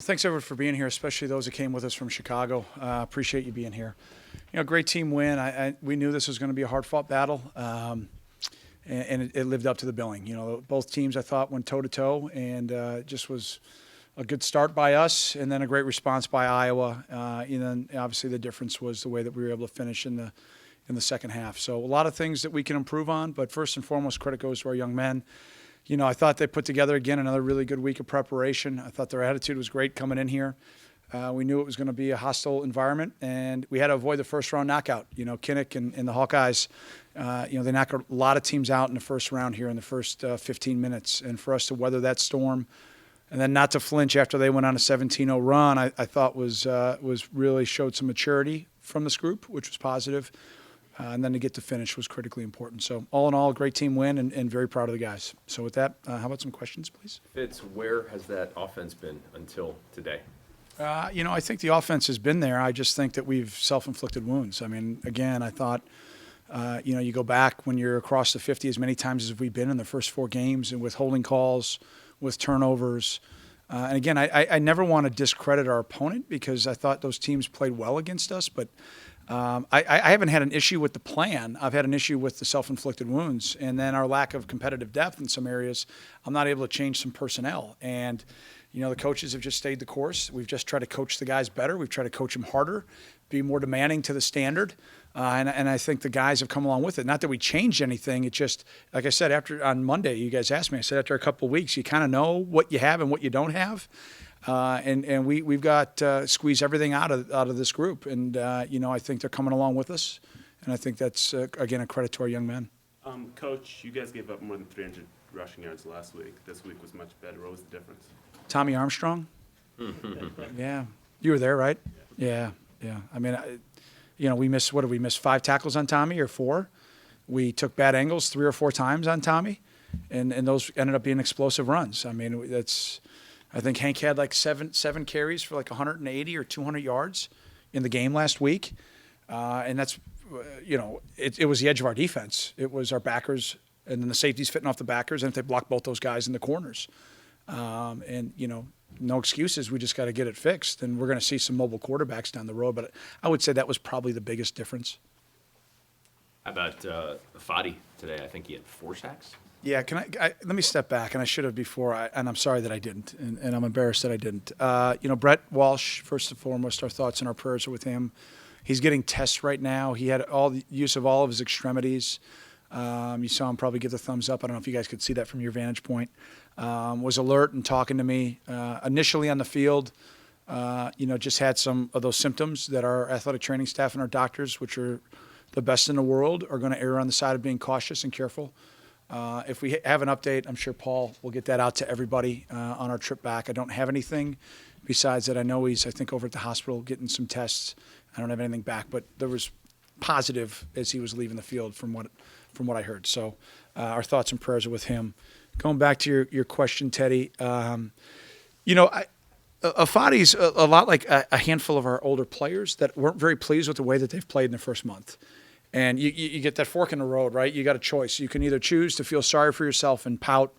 Thanks, everyone, for being here, especially those that came with us from Chicago. Appreciate you being here. Great team win. We knew this was going to be a hard-fought battle, and it lived up to the billing. Both teams, I thought, went toe-to-toe, and just was a good start by us, and then a great response by Iowa. And then, obviously, the difference was the way that we were able to finish in the second half. So a lot of things that we can improve on, but first and foremost, credit goes to our young men. I thought they put together, again, another really good week of preparation. I thought their attitude was great coming in here. We knew it was going to be a hostile environment, and we had to avoid the first-round knockout. Kinnick and the Hawkeyes, they knock a lot of teams out in the first round here in the first 15 minutes. And for us to weather that storm and then not to flinch after they went on a 17-0 run, I thought was really showed some maturity from this group, which was positive. And then to get to finish was critically important. So all in all, a great team win and very proud of the guys. So with that, how about some questions, please? Fitz, where has that offense been until today? I think the offense has been there. I just think that we've self-inflicted wounds. I mean, again, I thought, you go back when you're across the 50 as many times as we've been in the first 4 games, and with holding calls, with turnovers. And again, I never want to discredit our opponent because I thought those teams played well against us, but I haven't had an issue with the plan. I've had an issue with the self-inflicted wounds and then our lack of competitive depth in some areas. I'm not able to change some personnel. And, the coaches have just stayed the course. We've just tried to coach the guys better. We've tried to coach them harder, be more demanding to the standard. And I think the guys have come along with it. Not that we changed anything. It just, like I said, on Monday, you guys asked me, I said after a couple of weeks, you kind of know what you have and what you don't have. And we've got squeeze everything out of this group, and I think they're coming along with us, and I think that's again a credit to our young men. Coach, you guys gave up more than 300 rushing yards last week. This week was much better. What was the difference? Tommy Armstrong. Yeah, you were there, right? Yeah. I mean, we missed 5 tackles on Tommy or 4. We took bad angles 3 or 4 times on Tommy, and those ended up being explosive runs. I mean, I think Hank had like seven carries for like 180 or 200 yards in the game last week. And that's, it was the edge of our defense. It was our backers and then the safeties fitting off the backers. And if they block both those guys in the corners. No excuses. We just got to get it fixed. And we're going to see some mobile quarterbacks down the road. But I would say that was probably the biggest difference. How about Fadi today? I think he had 4 sacks. Yeah, let me step back, and I should have before, and I'm sorry that I didn't, and I'm embarrassed that I didn't. Brett Walsh, first and foremost, our thoughts and our prayers are with him. He's getting tests right now. He had all the use of all of his extremities. You saw him probably get the thumbs up. I don't know if you guys could see that from your vantage point. Was alert and talking to me. Initially on the field, just had some of those symptoms that our athletic training staff and our doctors, which are the best in the world, are going to err on the side of being cautious and careful. If we have an update, I'm sure Paul will get that out to everybody on our trip back. I don't have anything besides that. I know he's, I think, over at the hospital getting some tests. I don't have anything back, but there was positive as he was leaving the field from what I heard. So our thoughts and prayers are with him. Going back to your question, Teddy, Afadi's a lot like a handful of our older players that weren't very pleased with the way that they've played in the first month. And you get that fork in the road, right? You got a choice. You can either choose to feel sorry for yourself and pout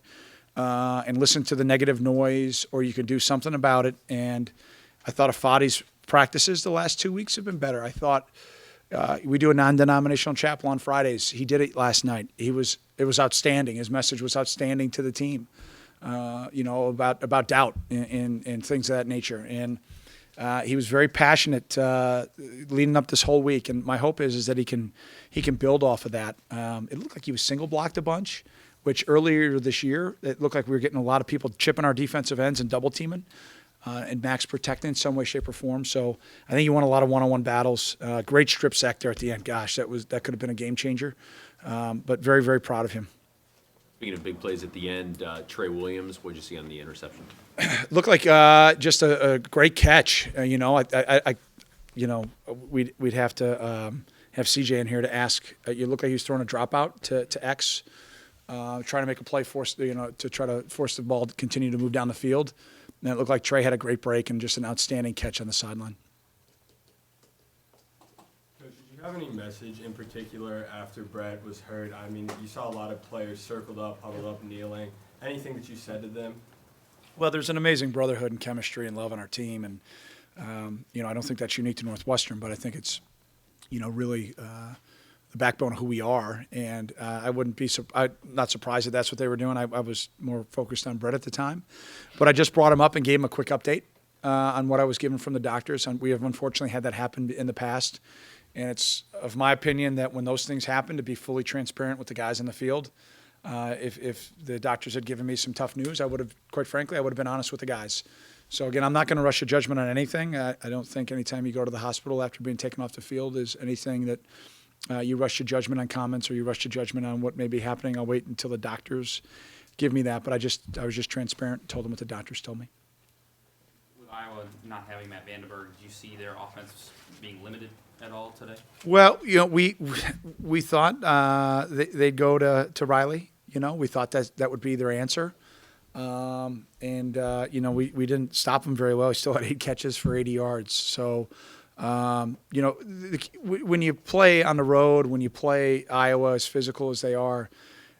and listen to the negative noise, or you can do something about it. And I thought Afadi's practices the last 2 weeks have been better. I thought we do a non-denominational chapel on Fridays. He did it last night. It was outstanding. His message was outstanding to the team, about doubt and things of that nature. And he was very passionate leading up this whole week, and my hope is that he can build off of that. It looked like he was single blocked a bunch, which earlier this year it looked like we were getting a lot of people chipping our defensive ends and double teaming, and Max protecting in some way, shape, or form. So I think he won a lot of one-on-one battles. Great strip sack there at the end. Gosh, that could have been a game changer. But very, very proud of him. Speaking of big plays at the end, Trey Williams, what did you see on the interception? Looked like just a great catch. We'd have to have CJ in here to ask. You look like he was throwing a dropout to X, trying to make a play, to try to force the ball to continue to move down the field. And it looked like Trey had a great break and just an outstanding catch on the sideline. Coach, did you have any message in particular after Brett was hurt? I mean, you saw a lot of players circled up, huddled up, kneeling. Anything that you said to them? Well, there's an amazing brotherhood and chemistry and love on our team, and I don't think that's unique to Northwestern, but I think it's really the backbone of who we are. And I wouldn't be not surprised that that's what they were doing. I was more focused on Brett at the time, but I just brought him up and gave him a quick update on what I was given from the doctors. And we have unfortunately had that happen in the past, and it's of my opinion that when those things happen, to be fully transparent with the guys in the field. If the doctors had given me some tough news, I would have, quite frankly, been honest with the guys. So again, I'm not going to rush a judgment on anything. I don't think anytime you go to the hospital after being taken off the field is anything that you rush your judgment on comments or you rush your judgment on what may be happening. I'll wait until the doctors give me that. But I was just transparent and told them what the doctors told me. With Iowa not having Matt Vandenberg, do you see their offense being limited at all today? Well, we thought they'd go to Riley. We thought that would be their answer. We didn't stop him very well. He still had 8 catches for 80 yards. So, when you play on the road, when you play Iowa as physical as they are,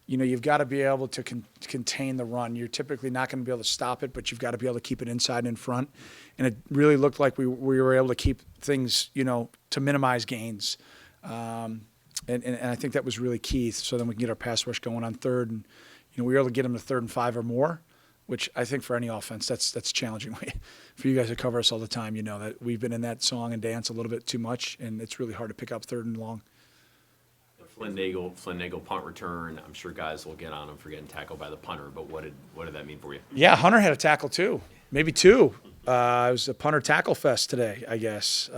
you've got to be able to contain the run. You're typically not going to be able to stop it, but you've got to be able to keep it inside and in front. And it really looked like we were able to keep things, to minimize gains. And I think that was really key. So then we can get our pass rush going on third. And, we were able to get them to 3rd and 5 or more, which I think for any offense, that's challenging. For you guys that cover us all the time, you know that we've been in that song and dance a little bit too much, and it's really hard to pick up 3rd and long. The Flynn Nagel punt return. I'm sure guys will get on him for getting tackled by the punter, but what did that mean for you? Yeah, Hunter had a tackle too, maybe 2. It was a punter tackle fest today, I guess.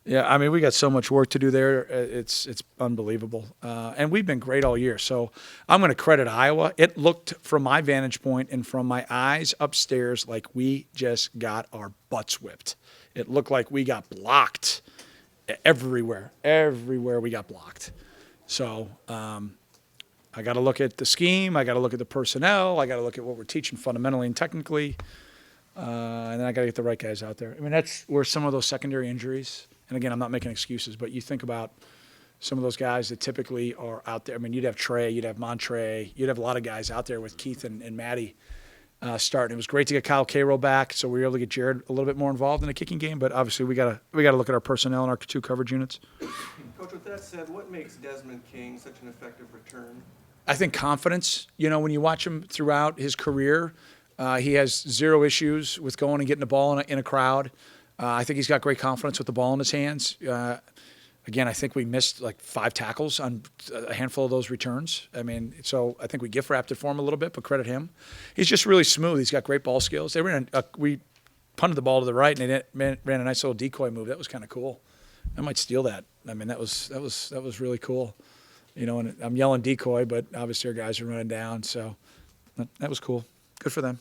Yeah, I mean, we got so much work to do there. It's unbelievable. And we've been great all year. So I'm going to credit Iowa. It looked, from my vantage point and from my eyes upstairs, like we just got our butts whipped. It looked like we got blocked everywhere. Everywhere we got blocked. So I got to look at the scheme. I got to look at the personnel. I got to look at what we're teaching fundamentally and technically. And then I got to get the right guys out there. I mean, that's where some of those secondary injuries. And again, I'm not making excuses, but you think about some of those guys that typically are out there. I mean, you'd have Trey, you'd have Montre, you'd have a lot of guys out there with Keith and Maddie starting. It was great to get Kyle Cairo back, so we were able to get Jared a little bit more involved in the kicking game. But obviously, we got to look at our personnel and our 2 coverage units. Coach, with that said, what makes Desmond King such an effective return? I think confidence. When you watch him throughout his career, he has 0 issues with going and getting the ball in a crowd. I think he's got great confidence with the ball in his hands. Again, I think we missed like 5 tackles on a handful of those returns. I mean, so I think we gift wrapped it for him a little bit, but credit him. He's just really smooth. He's got great ball skills. We punted the ball to the right, and they ran a nice little decoy move. That was kind of cool. I might steal that. I mean, that was really cool. And I'm yelling decoy, but obviously our guys are running down, so that was cool. Good for them.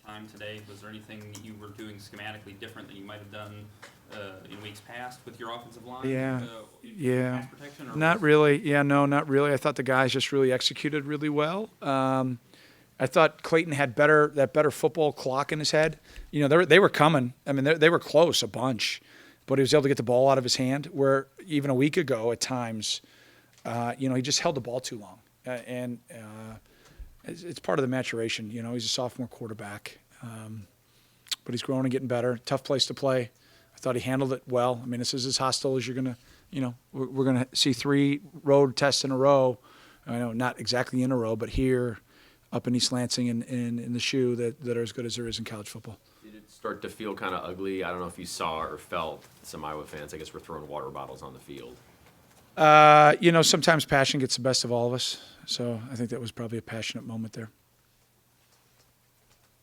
Time today, was there anything that you were doing schematically different than you might have done in weeks past with your offensive line? Yeah. Pass protection, or Not really. Yeah, no, not really. I thought the guys just really executed really well. I thought Clayton had that better football clock in his head. They were coming. I mean, they were close a bunch, but he was able to get the ball out of his hand. Where even a week ago, at times, he just held the ball too long, and it's part of the maturation. He's a sophomore quarterback. But he's growing and getting better. Tough place to play. I thought he handled it well. I mean, this is as hostile as you're going to, we're going to see 3 road tests in a row. I know not exactly in a row, but here up in East Lansing and in the shoe that are as good as there is in college football. Did it start to feel kind of ugly? I don't know if you saw or felt some Iowa fans, I guess, were throwing water bottles on the field. Sometimes passion gets the best of all of us. So I think that was probably a passionate moment there.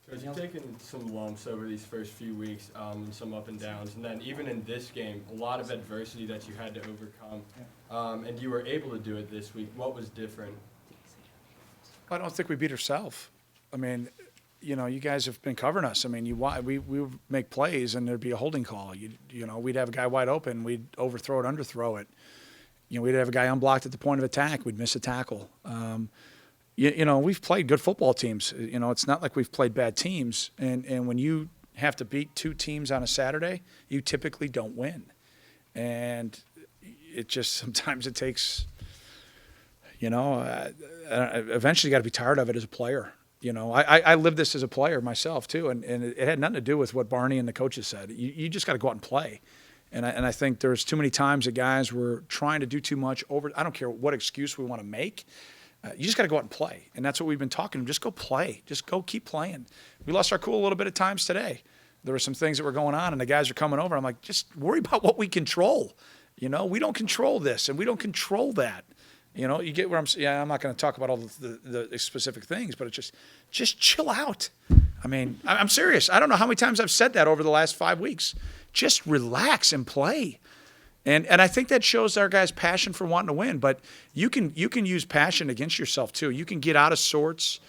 Coach, you've taken some lumps over these first few weeks, and some up and downs, and then even in this game, a lot of adversity that you had to overcome, and you were able to do it this week. What was different? I don't think we beat ourselves. I mean, you guys have been covering us. I mean, we would make plays, and there'd be a holding call. We'd have a guy wide open. We'd overthrow it, underthrow it. We'd have a guy unblocked at the point of attack. We'd miss a tackle. We've played good football teams. It's not like we've played bad teams. And when you have to beat 2 teams on a Saturday, you typically don't win. And it just sometimes it takes, eventually you got to be tired of it as a player. You know, I lived this as a player myself too, and it had nothing to do with what Barney and the coaches said. You just got to go out and play. And I think there's too many times that guys were trying to do too much over. I don't care what excuse we want to make. You just got to go out and play. And that's what we've been talking. Just go play. Just go keep playing. We lost our cool a little bit at times today. There were some things that were going on, and the guys are coming over. I'm like, just worry about what we control. You know, we don't control this, and we don't control that. You know, you get where I'm saying. Yeah, I'm not going to talk about all the specific things, but it's just chill out. I mean, I'm serious. I don't know how many times I've said that over the last 5 weeks. Just relax and play. And I think that shows our guys' passion for wanting to win. But you can use passion against yourself too. You can get out of sorts.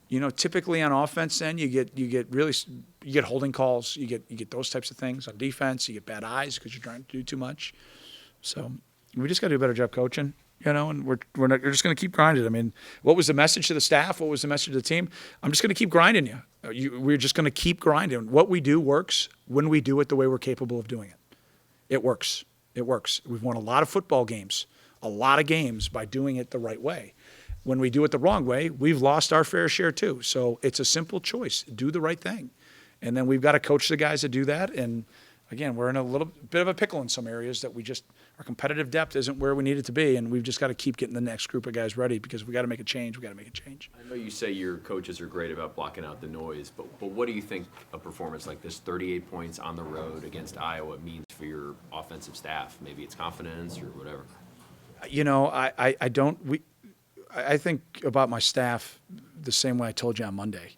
You know, typically on offense, then you get holding calls. You get those types of things. On defense, you get bad eyes because you're trying to do too much. So we just got to do a better job coaching. You know, and we're just going to keep grinding. I mean, what was the message to the staff? What was the message to the team? I'm just going to keep grinding you. We're just going to keep grinding. What we do works when we do it the way we're capable of doing it. It works. It works. We've won a lot of football games, a lot of games by doing it the right way. When we do it the wrong way, we've lost our fair share too. So it's a simple choice. Do the right thing. And then we've got to coach the guys to do that. And again, we're in a little bit of a pickle in some areas that our competitive depth isn't where we need it to be, and we've just got to keep getting the next group of guys ready because we got to make a change. We got to make a change. I know you say your coaches are great about blocking out the noise, but what do you think a performance like this, 38 points on the road against Iowa, means for your offensive staff? Maybe it's confidence or whatever. You know, I think about my staff the same way I told you on Monday.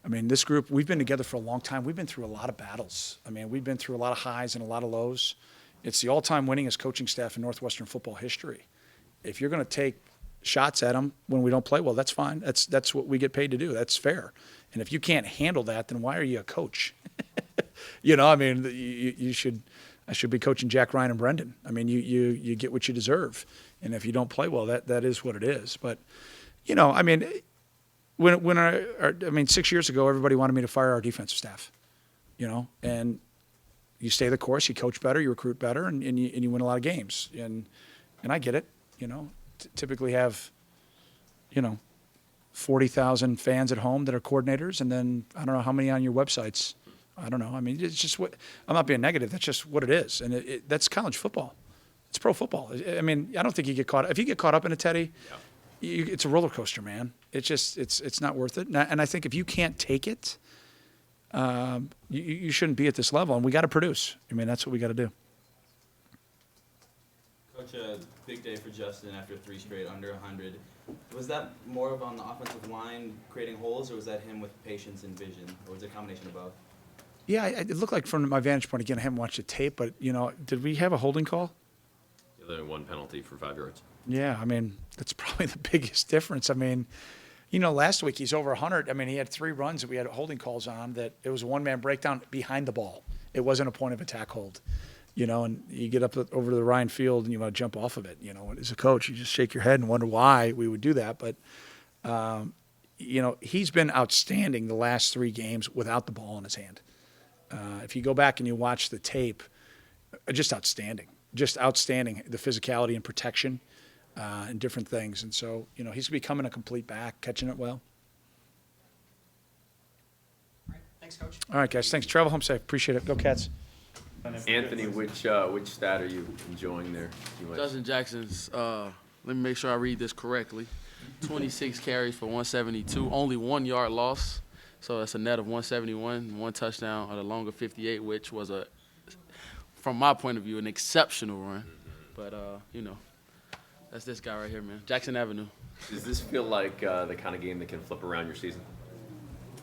I mean, this group, we've been together for a long time. We've been through a lot of battles. I mean, we've been through a lot of highs and a lot of lows. It's the all-time winningest coaching staff in Northwestern football history. If you're going to take shots at them when we don't play well, that's fine. That's what we get paid to do. That's fair. And if you can't handle that, then why are you a coach? You know, I mean, I should be coaching Jack, Ryan, and Brendan. I mean, you get what you deserve. And if you don't play well, that is what it is. But, you know, I mean, when 6 years ago, everybody wanted me to fire our defensive staff, you know, and you stay the course, you coach better, you recruit better, and you win a lot of games. And I get it, you know. Typically have, you know, 40,000 fans at home that are coordinators, and then I don't know how many on your websites. I don't know. I mean, it's just what – I'm not being negative. That's just what it is. And that's college football. It's pro football. I mean, I don't think you get caught – if you get caught up in it, Teddy, it's a roller coaster, man. It's just – it's not worth it. And I think if you can't take it – you shouldn't be at this level, and we got to produce. I mean, that's what we got to do. Coach, a big day for Justin after 3 straight under 100. Was that more of on the offensive line creating holes, or was that him with patience and vision, or was it a combination of both? Yeah, it looked like from my vantage point, again, I haven't watched the tape, but, you know, did we have a holding call? The one penalty for 5 yards. Yeah, I mean, that's probably the biggest difference. I mean, you know, last week he's over 100. I mean, he had 3 runs that we had holding calls on that it was a one-man breakdown behind the ball. It wasn't a point of attack hold, you know, and you get up over to the Ryan field and you want to jump off of it. You know, as a coach, you just shake your head and wonder why we would do that. But, you know, he's been outstanding the last 3 games without the ball in his hand. If you go back and you watch the tape, just outstanding. Just outstanding, the physicality and protection. And different things. And so, you know, he's becoming a complete back, catching it well. All right. Thanks, Coach. All right, guys. Thanks. Travel home safe. Appreciate it. Go Cats. Anthony, which stat are you enjoying there? Justin Jackson's, let me make sure I read this correctly. 26 carries for 172, only 1 yard loss. So that's a net of 171, 1 touchdown, or the longer 58, which was, from my point of view, an exceptional run. But, you know, that's this guy right here, man. Jackson Avenue. Does this feel like the kind of game that can flip around your season?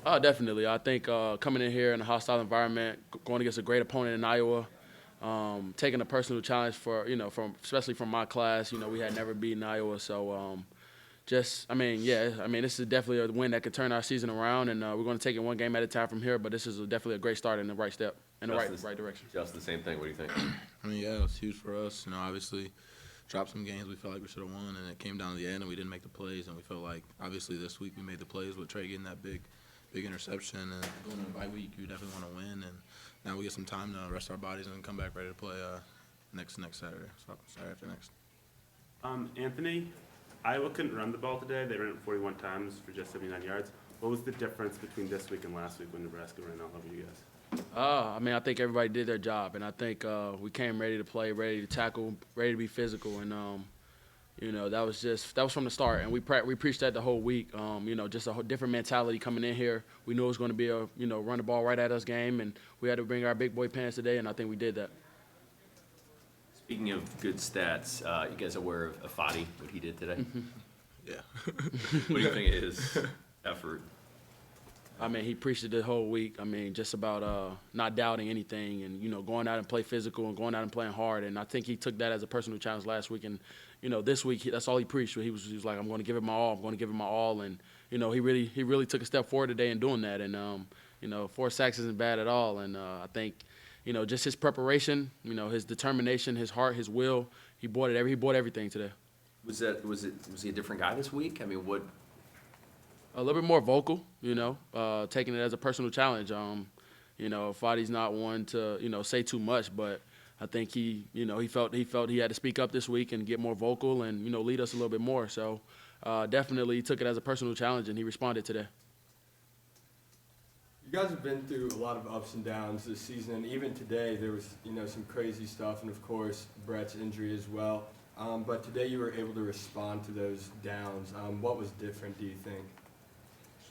Oh, definitely. I think coming in here in a hostile environment, going against a great opponent in Iowa, taking a personal challenge for, you know, especially from my class. You know, we had never beaten Iowa. So this is definitely a win that could turn our season around. And we're going to take it one game at a time from here. But this is definitely a great start in the right step, in the right direction. Just the same thing. What do you think? I mean, yeah, it was huge for us. You know, obviously – dropped some games we felt like we should have won, and it came down to the end, and we didn't make the plays. And we felt like, obviously, this week we made the plays with Trey getting that big interception. And going into the bye week, you definitely want to win. And now we get some time to rest our bodies and come back ready to play next Saturday. Saturday after next. Anthony, Iowa couldn't run the ball today. They ran it 41 times for just 79 yards. What was the difference between this week and last week when Nebraska ran all over you guys? I mean, I think everybody did their job, and I think we came ready to play, ready to tackle, ready to be physical, and that was from the start, and we preached that the whole week. Just a whole different mentality coming in here. We knew it was going to be a run the ball right at us game, and we had to bring our big boy pants today, and I think we did that. Speaking of good stats, you guys aware of Fadi, what he did today? Yeah. What do you think of his effort? I mean, he preached it the whole week. I mean, just about not doubting anything and, going out and play physical and going out and playing hard. And I think he took that as a personal challenge last week. And, this week, that's all he preached. He was like, I'm going to give it my all. I'm going to give it my all. And, he really took a step forward today in doing that. And, 4 sacks isn't bad at all. And I think, just his preparation, his determination, his heart, his will, he bought everything today. Was he a different guy this week? I mean, what? A little bit more vocal, taking it as a personal challenge. Fadi's not one to, say too much, but I think he felt he had to speak up this week and get more vocal and, lead us a little bit more. So definitely he took it as a personal challenge and he responded today. You guys have been through a lot of ups and downs this season, and even today there was, some crazy stuff, and of course Brett's injury as well. But today you were able to respond to those downs. What was different, do you think?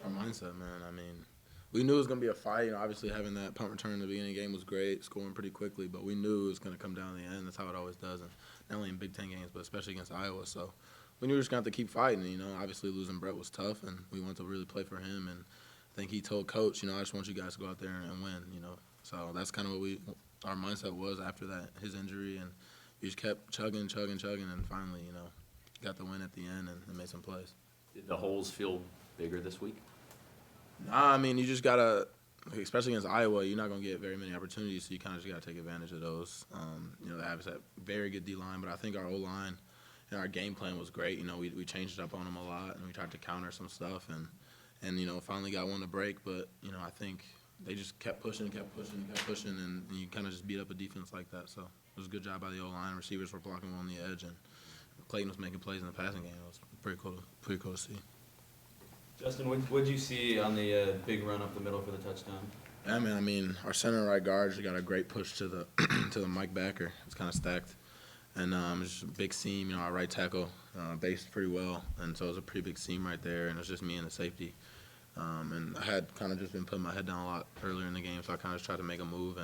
Our mindset, man. I mean, we knew it was going to be a fight. Obviously, having that punt return in the beginning of the game was great, scoring pretty quickly, but we knew it was going to come down to the end. That's how it always does, and not only in Big Ten games, but especially against Iowa. So we knew we were just going to have to keep fighting. Obviously losing Brett was tough, and we wanted to really play for him. And I think he told Coach, I just want you guys to go out there and win, So that's kind of what our mindset was after that, his injury, and we just kept chugging, and finally, got the win at the end and made some plays. Did the holes feel bigger this week? Nah, I mean, you just got to, especially against Iowa, you're not going to get very many opportunities, so you kind of just got to take advantage of those. They have that very good D-line, but I think our O-line and our game plan was great. We changed it up on them a lot, and we tried to counter some stuff, and finally got one to break. But, I think they just kept pushing, and you kind of just beat up a defense like that. So it was a good job by the O-line. Receivers were blocking on the edge, and Clayton was making plays in the passing game. It was pretty cool to see. Justin, what did you see on the big run up the middle for the touchdown? Yeah, man. I mean, our center and right guards got a great push to the to the Mike backer. It's kind of stacked, and it's just a big seam. Our right tackle based pretty well, and so it was a pretty big seam right there. And it was just me and the safety. And I had kind of just been putting my head down a lot earlier in the game, so I kind of just tried to make a move,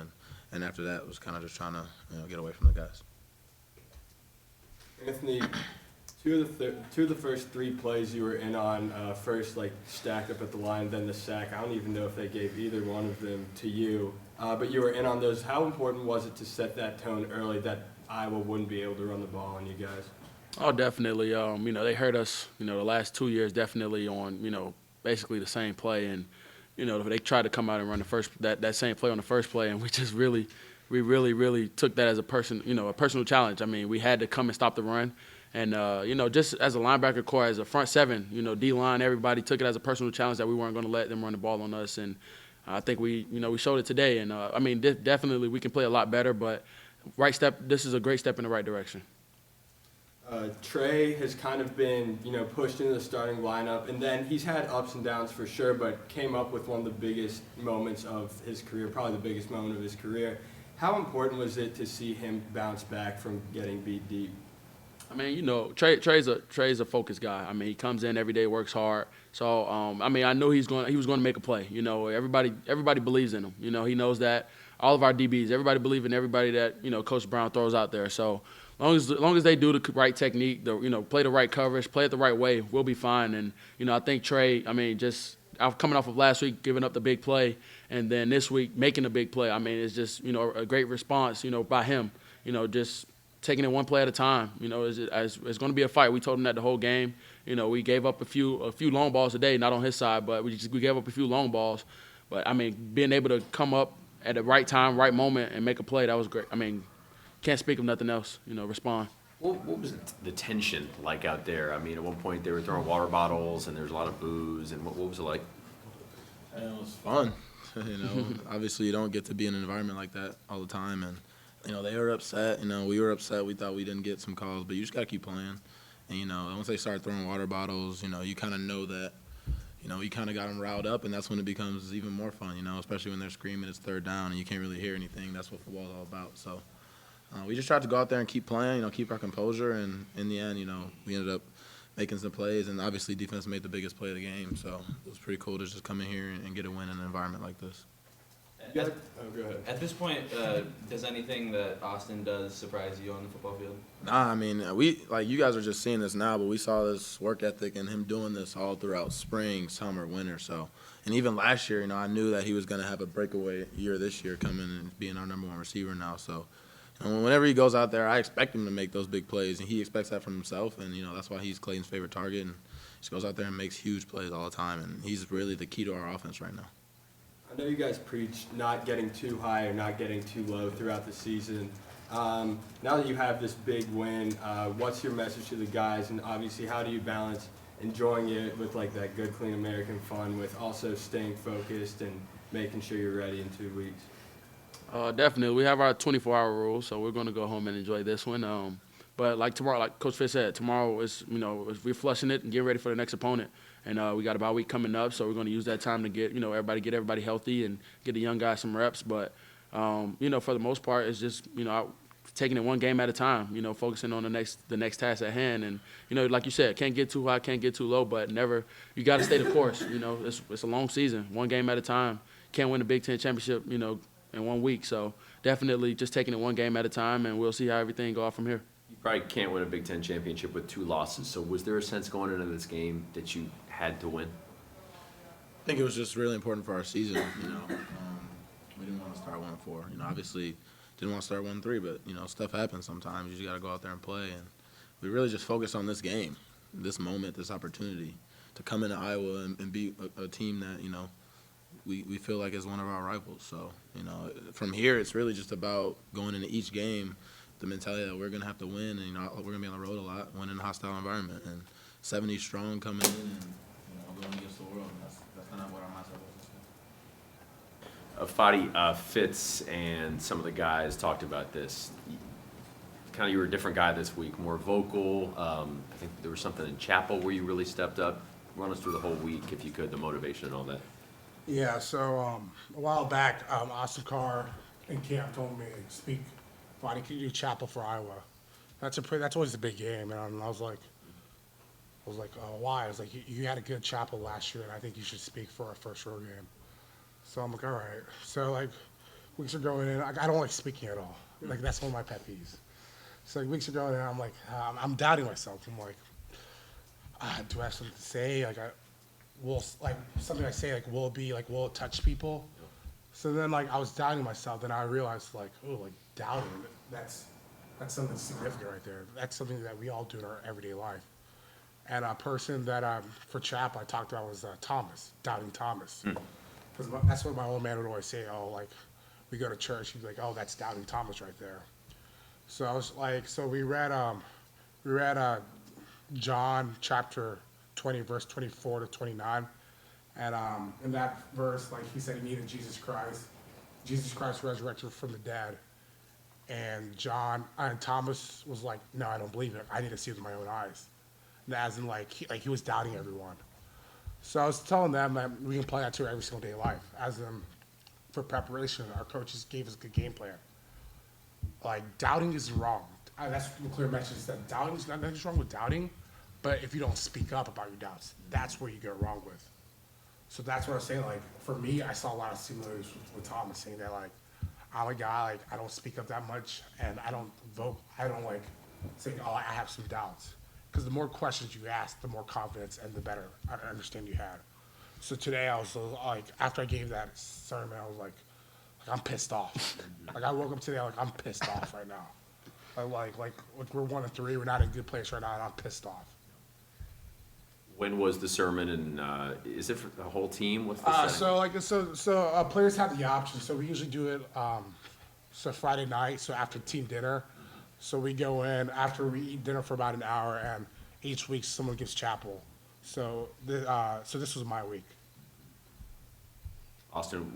and after that, was kind of just trying to get away from the guys. Anthony, two of the first 3 plays you were in on, first stacked up at the line, then the sack. I don't even know if they gave either one of them to you, but you were in on those. How important was it to set that tone early that Iowa wouldn't be able to run the ball on you guys? Oh, definitely. They hurt us, the last 2 years definitely on, basically the same play. And, they tried to come out and run that same play on the first play, and we really took that as a personal challenge. I mean, we had to come and stop the run. And, just as a linebacker core, as a front seven, D-line, everybody took it as a personal challenge that we weren't going to let them run the ball on us. And I think we showed it today. And, definitely we can play a lot better, but this is a great step in the right direction. Trey has kind of been, pushed into the starting lineup, and then he's had ups and downs for sure, but came up with one of the biggest moments of his career, probably the biggest moment of his career. How important was it to see him bounce back from getting beat deep? I mean, Trey's a focused guy. I mean, he comes in every day, works hard. So, I knew he was going to make a play. Everybody believes in him. He knows that. All of our DBs, everybody believes in everybody that Coach Brown throws out there. So, as long as they do the right technique, play the right coverage, play it the right way, we'll be fine. And I think Trey, just coming off of last week, giving up the big play, and then this week making a big play. It's just a great response, by him. Just taking it one play at a time. It's going to be a fight. We told him that the whole game. We gave up a few long balls today, not on his side, but we gave up a few long balls. But being able to come up at the right time, right moment, and make a play, that was great. Can't speak of nothing else. Respond. What was the tension like out there? At one point they were throwing water bottles and there was a lot of booze. And what was it like? And it was fun. Obviously you don't get to be in an environment like that all the time, and they were upset. We were upset. We thought we didn't get some calls, but you just got to keep playing. And, once they start throwing water bottles, you kind of know that, you kind of got them riled up, and that's when it becomes even more fun, especially when they're screaming it's third down and you can't really hear anything. That's what football's all about. So we just tried to go out there and keep playing, keep our composure, and in the end, we ended up making some plays, and obviously defense made the biggest play of the game. So it was pretty cool to just come in here and get a win in an environment like this. Go ahead. At this point, does anything that Austin does surprise you on the football field? Nah, I mean, you guys are just seeing this now, but we saw this work ethic and him doing this all throughout spring, summer, winter. So, and even last year, I knew that he was going to have a breakaway year this year, coming and being our number one receiver now. So, whenever he goes out there, I expect him to make those big plays, and he expects that from himself. And that's why he's Clayton's favorite target, and just goes out there and makes huge plays all the time. And he's really the key to our offense right now. I know you guys preach not getting too high or not getting too low throughout the season. Now that you have this big win, what's your message to the guys? And obviously, how do you balance enjoying it with like that good, clean American fun with also staying focused and making sure you're ready in 2 weeks? Definitely. We have our 24-hour rule, so we're going to go home and enjoy this one. But like tomorrow, like Coach Fitz said, tomorrow is, we're flushing it and getting ready for the next opponent. And we got a bye week coming up, so we're going to use that time to get everybody healthy and get the young guys some reps. But, for the most part, it's just, taking it one game at a time, focusing on the next task at hand. And, like you said, can't get too high, can't get too low, but you got to stay the course. It's a long season, one game at a time. Can't win the Big Ten championship, in 1 week. So definitely just taking it one game at a time, and we'll see how everything goes from here. You probably can't win a Big Ten championship with 2 losses. So was there a sense going into this game that you had to win? I think it was just really important for our season. We didn't want to start 1-4. Obviously didn't want to start 1-3, but stuff happens sometimes. You just got to go out there and play. And we really just focused on this game, this moment, this opportunity to come into Iowa and be a team that we feel like is one of our rivals. So from here it's really just about going into each game, the mentality that we're going to have to win, and we're going to be on the road a lot, win in a hostile environment, and 70 strong coming in and going against the world. And that's kind of what our mindset was. Fadi, Fitz and some of the guys talked about this. Kind of, you were a different guy this week, more vocal. I think there was something in chapel where you really stepped up. Run us through the whole week, if you could, the motivation and all that. Yeah, so a while back, Austin Carr in camp told me, speak, Fadi, can you do chapel for Iowa? That's always a big game, and I was like, why? I was like, you had a good chapel last year, and I think you should speak for our first road game. So I'm like, all right. So like, weeks are going in. I don't like speaking at all. Like that's one of my pet peeves. So like, weeks are going in. I'm like, I'm doubting myself. I'm like, do I have something to say? Something I say like, will it touch people? So then like I was doubting myself, and I realized like, doubting. That's something significant right there. That's something that we all do in our everyday life. And a person that for chapel I talked about was Thomas, doubting Thomas. Because that's what my old man would always say. Oh, like we go to church, he'd be like, oh, that's doubting Thomas right there. So I was like, so we read John chapter 20, verse 24 to 29. And in that verse, like he said he needed Jesus Christ resurrected from the dead. And Thomas was like, no, I don't believe it. I need to see it with my own eyes. And as in he was doubting everyone. So I was telling them that we can apply that to every single day of life. As in, for preparation, our coaches gave us a good game plan. Like, doubting is wrong. That's what clear message said. Doubting is nothing wrong with doubting, but if you don't speak up about your doubts, that's where you go wrong with. So that's what I was saying. Like, for me, I saw a lot of similarities with Thomas, saying that, like, I'm a guy, like, I don't speak up that much, and I don't vote. I don't, like, say, oh, I have some doubts. Because the more questions you ask, the more confidence and the better understanding you had. So today I was like, after I gave that sermon, I was like I'm pissed off. Like I woke up today, like I'm pissed off right now. Like we're 1-3, we're not in a good place right now, and I'm pissed off. When was the sermon, and is it for the whole team? What's the setting? So players have the option. So we usually do it so Friday night, so after team dinner. So we go in after we eat dinner for about an hour, and each week someone gives chapel. So this was my week. Austin,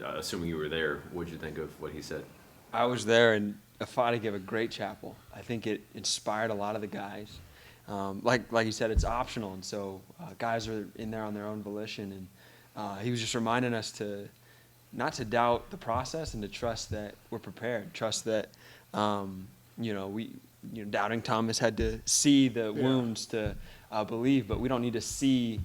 assuming you were there, what did you think of what he said? I was there, and Fadi gave a great chapel. I think it inspired a lot of the guys. like you said, it's optional, and so guys are in there on their own volition. And he was just reminding us to not to doubt the process and to trust that we're prepared, trust that doubting Thomas had to see the wounds to believe, but we don't need to see.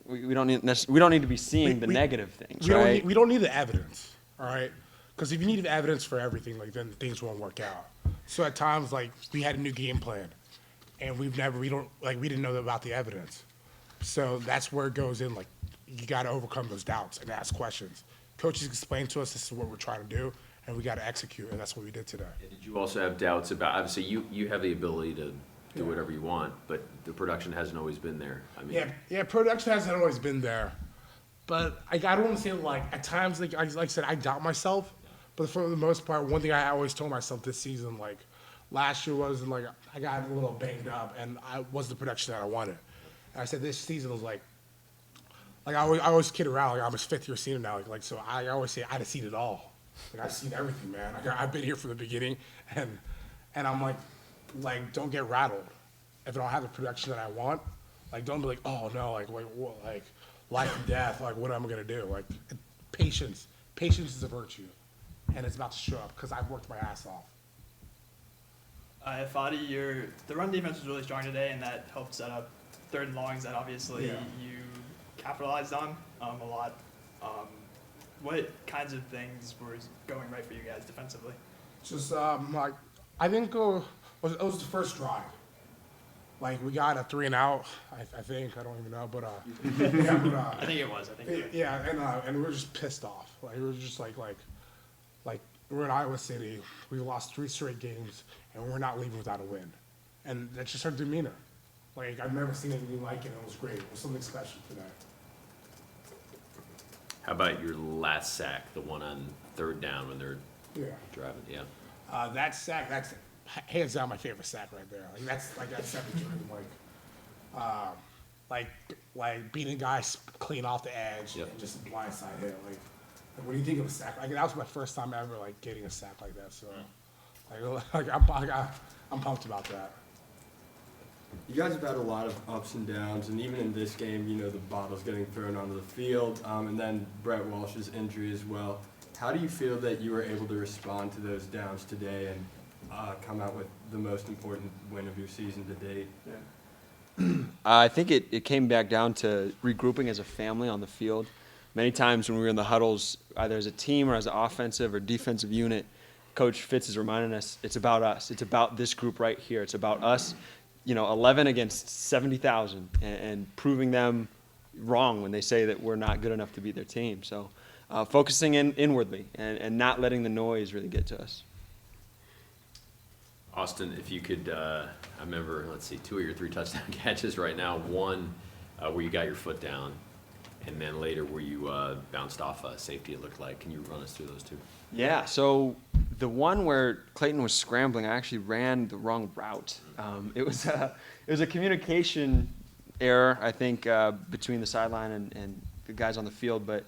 We don't need to be seeing the negative things, right? We don't need the evidence, all right? Because if you need the evidence for everything, like then things won't work out. So at times, like we had a new game plan, and we didn't know about the evidence. So that's where it goes in. Like you got to overcome those doubts and ask questions. Coaches explained to us this is what we're trying to do, and we got to execute, and that's what we did today. Did you also have doubts about, obviously you have the ability to do whatever you want, but the production hasn't always been there. I mean, production hasn't always been there, but I don't want to say like at times like I said I doubt myself, but for the most part, one thing I always told myself this season, like last year was like I got a little banged up and I was the production that I wanted. And I said this season was like I always kid around like I'm his 5th year senior now, like so I always say I've seen it all, like I've seen everything, man. I've been here from the beginning, and I'm like don't get rattled if I don't have the production that I want. Like don't be like, oh no, like life and death, like what am I gonna do? Like patience is a virtue, and it's about to show up because I've worked my ass off. Fadi, the run defense was really strong today, and that helped set up 3rd and longs that obviously you capitalized on a lot. What kinds of things were going right for you guys defensively? Just like I think it was the first drive. Like we got a 3 and out, I think. I don't even know, but I think it was. And we were just pissed off. Like we were just like we're in Iowa City. We lost 3 straight games, and we're not leaving without a win. And that's just our demeanor. Like I've never seen anything like it. It was great. It was something special today. how about your last sack, the one on 3rd down when they're driving? Yeah. That sack, that's hands down my favorite sack right there. Like that's 7 dream. Like beating guys clean off the edge and just a blindside hit. Like when you think of a sack, like that was my first time ever like getting a sack like that. So I'm pumped about that. You guys have had a lot of ups and downs, and even in this game, the bottle's getting thrown onto the field, and then Brett Walsh's injury as well. How do you feel that you were able to respond to those downs today and come out with the most important win of your season to date? I think it came back down to regrouping as a family on the field. Many times when we were in the huddles, either as a team or as an offensive or defensive unit, Coach Fitz is reminding us, it's about us. It's about this group right here. It's about us, 11 against 70,000 and proving them wrong when they say that we're not good enough to beat their team. So focusing inwardly and not letting the noise really get to us. Austin, if you could, I remember, 2 of your 3 touchdown catches right now. One where you got your foot down, and then later where you bounced off a safety, it looked like. Can you run us through those 2? Yeah, so the one where Clayton was scrambling, I actually ran the wrong route. It was a communication error, I think, between the sideline and the guys on the field. But,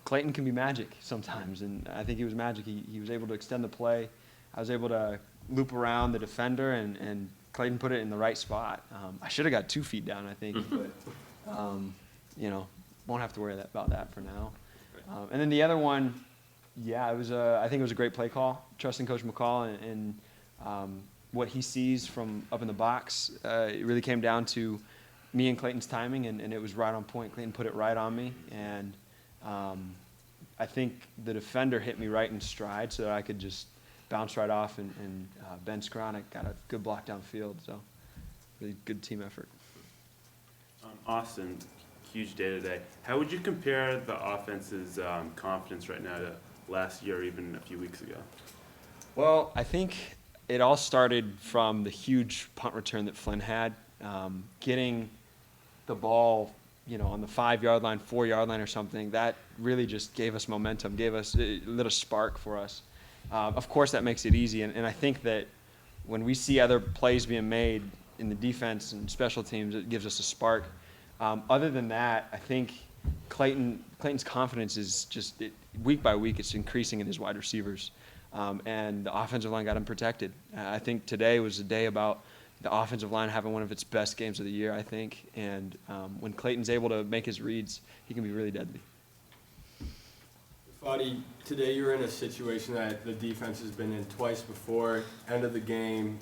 Clayton can be magic sometimes, and I think he was magic. He was able to extend the play. I was able to loop around the defender, and Clayton put it in the right spot. I should have got 2 feet down, I think, but, won't have to worry about that for now. And then the other one, it was I think it was a great play call, trusting Coach McCall and what he sees from up in the box. It really came down to me and Clayton's timing, and it was right on point. Clayton put it right on me, and I think the defender hit me right in stride so that I could just bounce right off, and Ben Skronik got a good block downfield. So really good team effort. Austin, huge day today. How would you compare the offense's confidence right now to last year or even a few weeks ago? Well, I think it all started from the huge punt return that Flynn had, getting the ball, on the 5-yard line, 4-yard line or something. That really just gave us momentum, lit a spark for us. Of course, that makes it easy, and I think that when we see other plays being made in the defense and special teams, it gives us a spark. Other than that, I think Clayton's confidence is just week by week, it's increasing in his wide receivers. and the offensive line got him protected. I think today was a day about the offensive line having one of its best games of the year, I think. And when Clayton's able to make his reads, he can be really deadly. Fadi, today you were in a situation that the defense has been in twice before. End of the game,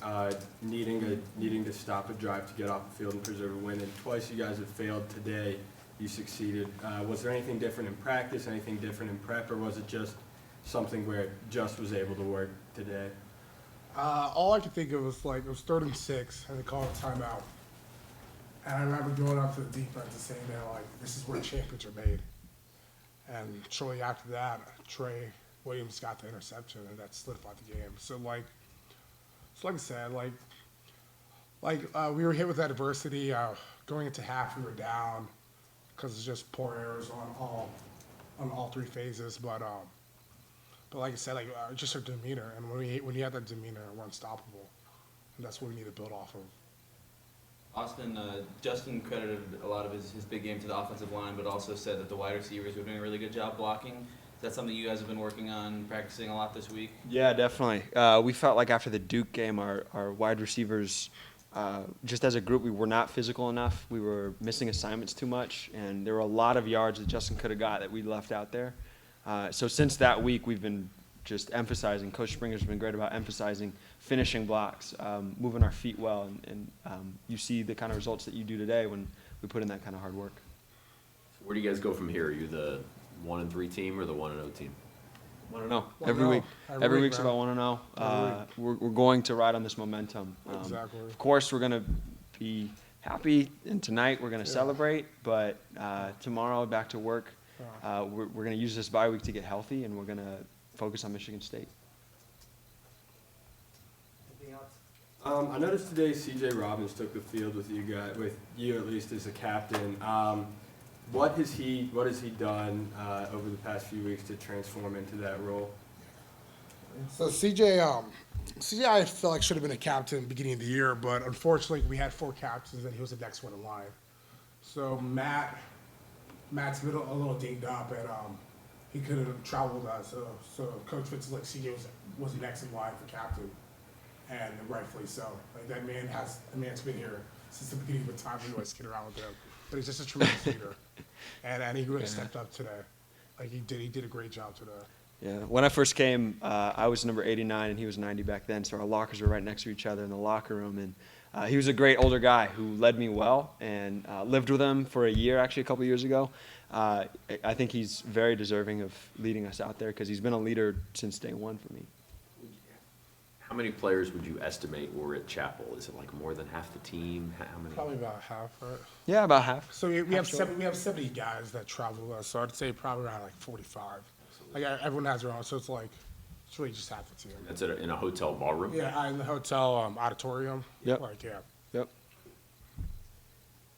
needing to stop a drive to get off the field and preserve a win, and twice you guys have failed. Today, you succeeded. Was there anything different in practice, anything different in prep, or was it just something where it just was able to work today? All I could think of was like it was 3rd and 6, and they called a timeout. And I remember going up to the defense and saying that like this is where champions are made. And shortly after that, Trey Williams got the interception, and that solidified the game. So like I said, we were hit with adversity. Going into half, we were down because it's just poor errors on all 3 phases. But like I said, just our demeanor, and when you have that demeanor, we're unstoppable, and that's what we need to build off of. Austin, Justin credited a lot of his big game to the offensive line, but also said that the wide receivers were doing a really good job blocking. Is that something you guys have been working on, practicing a lot this week? Yeah, definitely. We felt like after the Duke game, our wide receivers, just as a group, we were not physical enough. We were missing assignments too much, and there were a lot of yards that Justin could have got that we left out there. So since that week, we've been just emphasizing, Coach Springer's been great about emphasizing finishing blocks, moving our feet well, and you see the kind of results that you do today when we put in that kind of hard work. So where do you guys go from here? Are you the 1-3 team or the 1-0 team? 1-0 every week. Every week's about 1-0. We're going to ride on this momentum. Exactly. Of course, we're going to be happy, and tonight we're going to celebrate. But tomorrow, back to work. We're going to use this bye week to get healthy, and we're going to focus on Michigan State. Anything else? I noticed today C.J. Robbins took the field with you guys, with you at least as a captain. What has he done over the past few weeks to transform into that role? So CJ, I felt like should have been a captain beginning of the year, but unfortunately we had 4 captains and he was the next one in line. So Matt's been a little dinged up, and he could have traveled us. So Coach Fitz like CJ was next in line for captain, and rightfully so. Like that man's been here since the beginning of time. We always kid around with him, but he's just a tremendous leader, and he really stepped up today. Like he did a great job today. Yeah, when I first came, I was number 89 and he was 90 back then, so our lockers were right next to each other in the locker room. And he was a great older guy who led me well, and lived with him for a year, actually a couple years ago. I think he's very deserving of leading us out there because he's been a leader since day one for me. How many players would you estimate were at Chapel? Is it like more than half the team? How many? Probably about half, right? Yeah, about half. So we have 70 guys that travel with us, so I'd say probably around like 45. Like everyone has their own, so it's really just half the team. That's in a hotel ballroom? Yeah, in the hotel auditorium. Yep. Like, yeah. Yep.